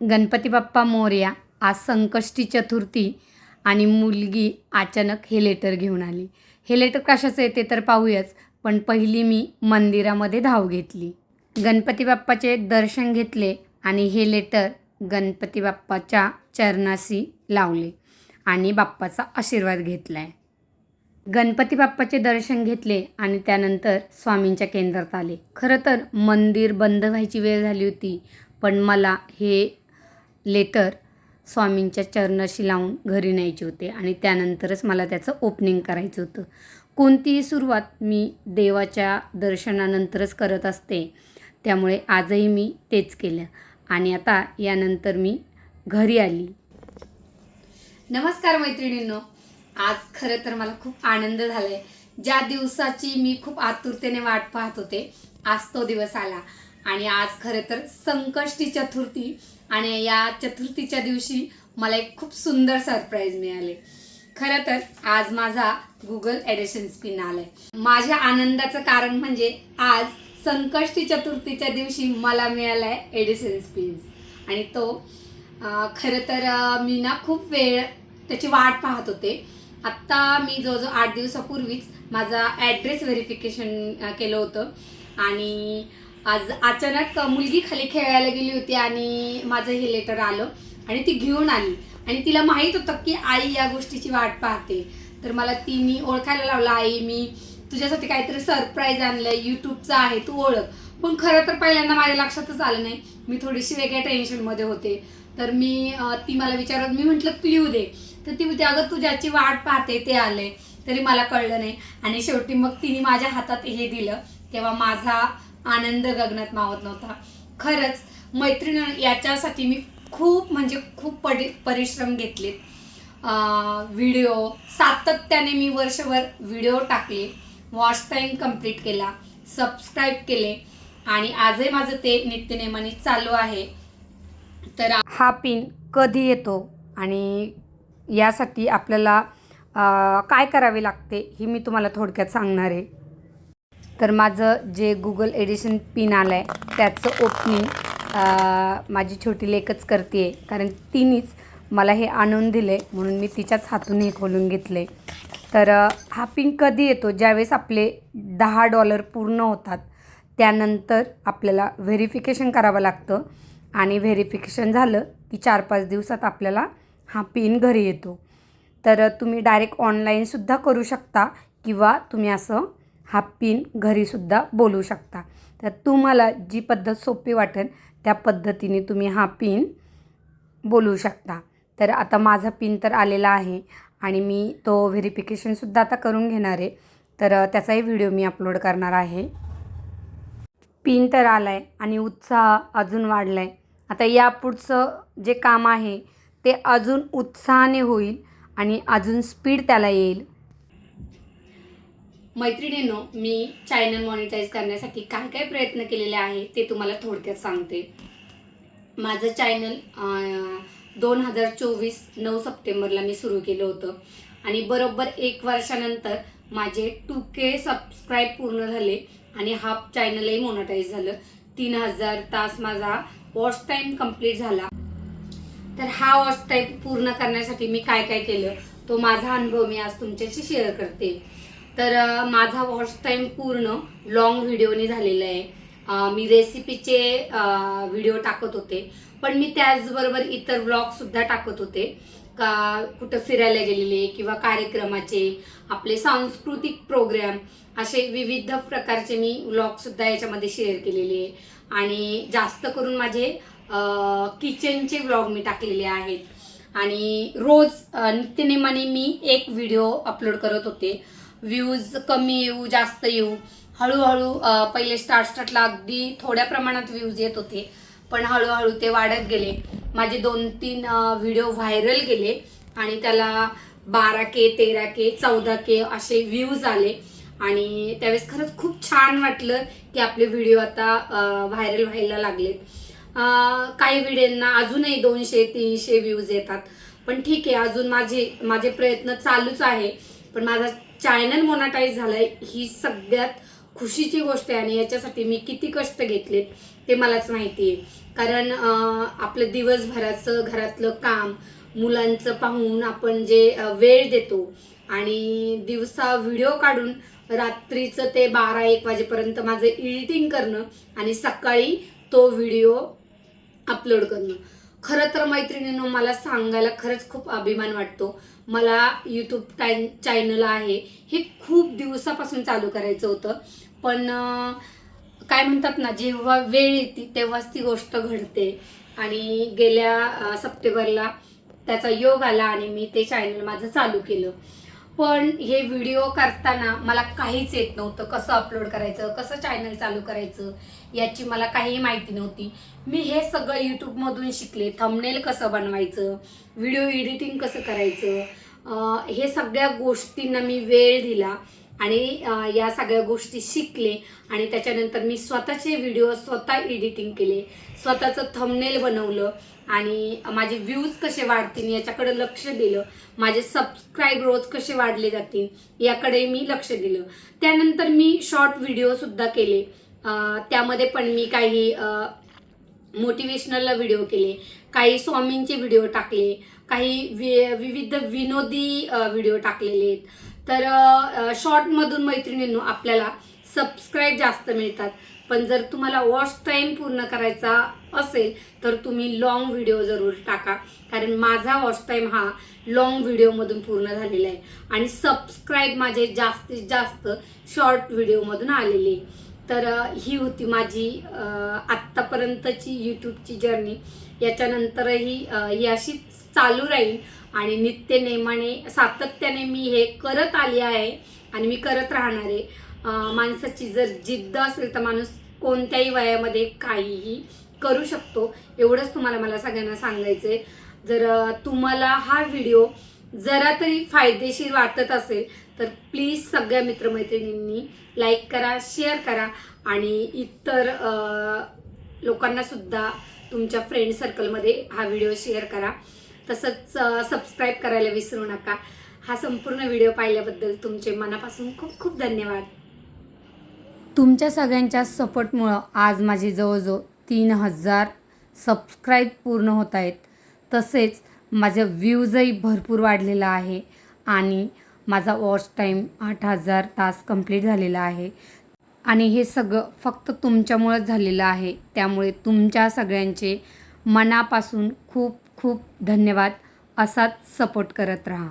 गणपती बाप्पा मोरया. आज संकष्टी चतुर्थी आणि मुलगी अचानक हे लेटर घेऊन आली. हे लेटर कशाचं आहे ते तर पाहूयाच, पण पहिली मी मंदिरामध्ये धाव घेतली. गणपती बाप्पाचे दर्शन घेतले आणि हे लेटर गणपती बाप्पाच्या चरणाशी लावले आणि बाप्पाचा आशीर्वाद घेतला आहे. गणपती बाप्पाचे दर्शन घेतले आणि त्यानंतर स्वामींच्या केंद्रात आले. खरं तर मंदिर बंद व्हायची वेळ झाली होती, पण मला हे लेटर स्वामींच्या चरणाशी लावून घरी न्यायचे होते आणि त्यानंतरच मला त्याचं ओपनिंग करायचं होतं. कोणतीही सुरुवात मी देवाच्या दर्शनानंतरच करत असते, त्यामुळे आजही मी तेच केलं आणि आता यानंतर मी घरी आली. नमस्कार मैत्रिणींनो, आज खरं तर मला खूप आनंद झाला आहे. ज्या दिवसाची मी खूप आतुरतेने वाट पाहत होते, आज तो दिवस आला आणि आज खरं तर संकष्टी चतुर्थी आणि या चतुर्थीच्या दिवशी मला एक खूप सुंदर सरप्राईज मिळाले. खरं तर आज माझा गुगल ॲडिशन्स पिन आलाय. माझ्या आनंदाचं कारण म्हणजे आज संकष्टी चतुर्थीच्या दिवशी मला मिळालाय ॲडिशन्स पिन्स आणि तो खरं तर मी ना खूप वेळ त्याची वाट पाहत होते. आत्ता मी जवळजवळ 8 दिवसापूर्वीच माझा ॲड्रेस व्हेरिफिकेशन केलं होतं आणि आज अचानक मुलगी खाली खेळायला गेली होती आणि माझं हे लेटर आलं आणि ती घेऊन आली आणि तिला माहीत होतं की आई या गोष्टीची वाट पाहते. तर मला तिने ओळखायला लावलं, आई मी तुझ्यासाठी काहीतरी सरप्राईज आणलं आहे, यूट्यूबचं आहे, तू ओळख. पण खरं तर पहिल्यांदा माझ्या लक्षातच आलं नाही, मी थोडीशी वेगळ्या टेन्शनमध्ये होते. तर ती मला विचारत, मी म्हटलं क्ल्यू दे, तर ती होती अगं तू ज्याची वाट पाहते ते आले. तरी मला कळलं नाही आणि शेवटी मग तिने माझ्या हातात हे दिलं, तेव्हा माझा आनंद गगनात मावत नव्हता. खरंच मैत्रीण, याच्यासाठी मी खूप म्हणजे खूप परिश्रम घेतलेत. व्हिडिओ सातत्याने मी वर्षभर व्हिडिओ टाकले, वॉच टाईम कंप्लीट केला, सबस्क्राईब केले आणि आजही माझं ते नित्यनेमाने चालू आहे. तर हा पिन कधी येतो आणि यासाठी आपल्याला काय करावे लागते हे मी तुम्हाला थोडक्यात सांगणार आहे. तर माझं जे गुगल एडिशन पिन आलं आहे त्याचं ओपनिंग माझी छोटी लेकच करते आहे, कारण तिनेच मला हे आणून दिले म्हणून मी तिच्याच हातून हे खोलून घेतले. तर हा पिन कधी येतो, ज्यावेळेस आपले $10 पूर्ण होतात त्यानंतर आपल्याला व्हेरिफिकेशन करावं लागतं आणि व्हेरिफिकेशन झालं की 4-5 दिवसात आपल्याला हा पिन घरी येतो. तर तुम्ही डायरेक्ट ऑनलाईनसुद्धा करू शकता किंवा तुम्ही असं हा पिन घरीसुद्धा बोलवू शकता. तर तुम्हाला जी पद्धत सोपी वाटेल त्या पद्धतीने तुम्ही हा पिन बोलवू शकता. तर आता माझा पिन तर आलेला आहे आणि मी तो व्हेरिफिकेशनसुद्धा आता करून घेणार आहे. तर त्याचाही व्हिडिओ मी अपलोड करणार आहे. पिन तर आला आहे आणि उत्साह अजून वाढला आहे. आता यापुढचं जे काम आहे ते अजून उत्साहाने होईल आणि अजून स्पीड त्याला येईल. मैत्रिणींनो, मी चॅनल मॉनिटाईज करण्यासाठी काय काय प्रयत्न केलेले आहे ते तुम्हाला थोडक्यात सांगते. माझं चॅनल 2024 9 सप्टेंबरला मी सुरू केलं होतं आणि बरोबर 1 वर्षानंतर माझे 2K सबस्क्राईब पूर्ण झाले आणि हा चॅनलही मॉनिटाईज झालं. 3000 तास माझा वॉच टाईम कंप्लीट झाला. तर हा वॉच टाईम पूर्ण करण्यासाठी मी काय काय केलं तो माझा अनुभव मी आज तुमच्याशी शेअर करते. तर माझा वॉच टाईम पूर्ण लॉंग व्हिडिओने झालेला आहे. मी रेसिपीचे व्हिडिओ टाकत होते, पण मी त्याचबरोबर इतर व्लॉगसुद्धा टाकत होते. का कुठं फिरायला गेलेले किंवा कार्यक्रमाचे, आपले सांस्कृतिक प्रोग्राम, असे विविध प्रकारचे मी व्लॉगसुद्धा याच्यामध्ये शेअर केलेले आहे आणि जास्त करून माझे किचनचे व्लॉग मी टाकलेले आहेत आणि रोज नित्यनेमाने मी एक व्हिडिओ अपलोड करत होते. व्ह्यूज कमी येऊ जास्त येऊ, हळूहळू पहिले स्टार्टला अगदी थोड्या प्रमाणात व्ह्यूज येत होते, पण हळूहळू ते वाढत गेले. माझे 2-3 व्हिडिओ व्हायरल गेले आणि त्याला 12K 13K 14K असे व्ह्यूज आले आणि त्यावेळेस खरंच खूप छान वाटलं की आपले व्हिडिओ आता व्हायरल व्हायला लागलेत. काही व्हिडिओंना अजूनही 200-300 व्ह्यूज येतात, पण ठीक आहे, अजून माझे प्रयत्न चालूच आहे. पण माझा चॅनल मॉनिटाईज झालाय ही सगळ्यात खुशीची गोष्ट आहे आणि याच्यासाठी मी किती कष्ट घेतलेत ते मलाच माहिती आहे. कारण आपलं दिवसभराचं घरातलं काम मुलांचं पाहून आपण जे वेळ देतो आणि दिवसा व्हिडिओ काढून रात्रीचं ते 12-1 वाजेपर्यंत माझं एडिटिंग करणं आणि सकाळी तो व्हिडिओ अपलोड करणं. खरं तर मैत्रिणींनो, मला सांगायला खरंच खूप अभिमान वाटतो. मला यूट्यूब चॅनल आहे हे खूप दिवसापासून चालू करायचं होतं, पण काय म्हणतात ना, जेव्हा वेळ येते तेव्हाच ती गोष्ट घडते. आणि गेल्या सप्टेंबरला त्याचा योग आला आणि मी ते चॅनल माझं चालू केलं. पण हे व्हिडिओ करताना मला काहीच येत नव्हतं. कसं अपलोड करायचं, कसं चॅनल चालू करायचं याची मला काही माहिती नव्हती. मी हे सगळं यूट्यूबमधून शिकले. थंबनेल कसं बनवायचं, व्हिडिओ एडिटिंग कसं करायचं, हे सगळ्या गोष्टींना मी वेळ दिला आणि या सगळ्या गोष्टी शिकले. आणि त्याच्यानंतर मी स्वतःचे व्हिडिओ स्वतः एडिटिंग केले, स्वतःचं थंबनेल बनवलं आणि माझे व्ह्यूज कसे वाढतील याच्याकडे लक्ष दिलं. माझे सबस्क्राईब रोज कसे वाढले जातील याकडे मी लक्ष दिलं. त्यानंतर मी शॉर्ट व्हिडिओसुद्धा केले. त्यामध्ये पण मी काही मोटिवेशनल व्हिडिओ केले, काही स्वामींचे व्हिडिओ टाकले, काही विविध विनोदी व्हिडिओ टाकलेले आहेत. तर शॉर्टमधून मैत्रिणींनो आपल्याला सबस्क्राईब जास्त मिळतात. पण जर तुम्हाला वॉच टाईम पूर्ण करायचा असेल तर तुम्ही लॉंग व्हिडिओ जरूर टाका. कारण माझा वॉच टाईम हा लॉंग व्हिडिओमधून पूर्ण झालेला आहे आणि सबस्क्राईब माझे जास्तीत जास्त शॉर्ट व्हिडिओमधून आलेले. तर ही होती माझी आत्तापर्यंतची यूट्यूबची जर्नी. याच्यानंतरही ही अशी चालू राहील आणि नित्यनेमाने सातत्याने मी हे करत आली आहे आणि मी करत राहणार आहे. माणसाची जर जिद्द असेल तर माणूस कोणत्याही वयामध्ये काहीही करू शकतो. एवढंच तुम्हाला मला सगळ्यांना सांगायचं आहे. जर तुम्हाला हा व्हिडिओ जरा तरी फायदेशीर वाटत असेल तर प्लीज सगळ्या मित्रमैत्रिणींनी लाईक करा, शेअर करा आणि इतर लोकांना सुद्धा तुमच्या फ्रेंड सर्कलमध्ये हा व्हिडिओ शेअर करा. तसंच सबस्क्राईब करायला विसरू नका. हा संपूर्ण व्हिडिओ पाहिल्याबद्दल तुमचे मनापासून खूप खूप धन्यवाद. तुमच्या सगळ्यांच्या सपोर्टमुळं आज माझे जवळजवळ 3000 सबस्क्राईब पूर्ण होत आहेत. तसेच माझ्या व्ह्यूजही भरपूर वाढलेला आहे आणि माझा वॉच टाईम 8000 तास कंप्लीट झालेला आहे. आणि हे सगळं फक्त तुमच्यामुळंच झालेलं आहे. त्यामुळे तुमच्या सगळ्यांचे मनापासून खूप खूप धन्यवाद. असाच सपोर्ट करत राहा.